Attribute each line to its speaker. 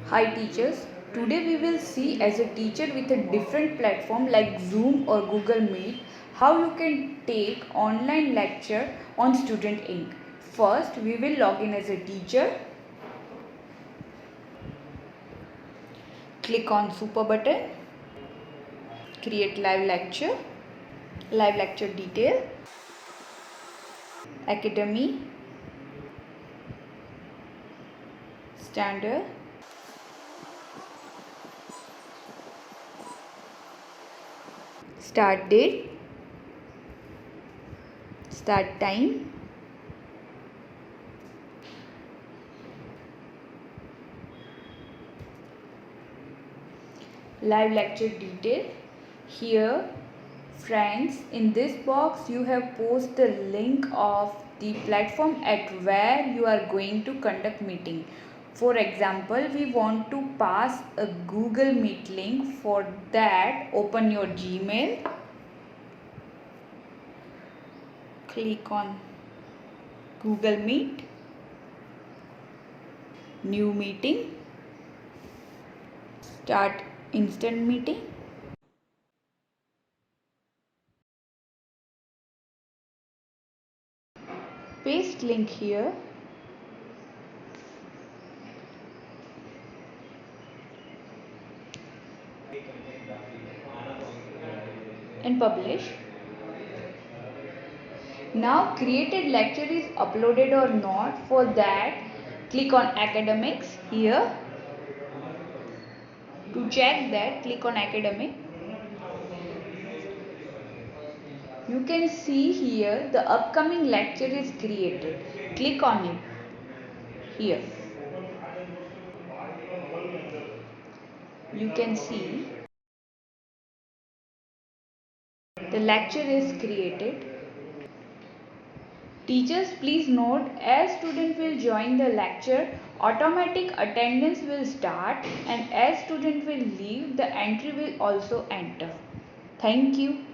Speaker 1: Hi teachers, today we will see as a teacher with a different platform like Zoom or Google Meet how you can take online lecture on Studentink. First we will log in as a teacher, click on Super button, create live lecture detail, Academy, Standard, start date, start time, live lecture detail. Here friends, in this box you have post the link of the platform at where you are going to conduct meeting. For example, we want to pass a Google Meet link. For that, open your Gmail, click on Google Meet, new meeting, start instant meeting. Paste link here and publish. Now created lecture is uploaded or not. For that, click on academics here. To check that, click on academic. You can see here the upcoming lecture is created. Click on it here. You can see the lecture is created. Teachers, please note, as student will join the lecture, automatic attendance will start, and as student will leave, the entry will also enter. Thank you.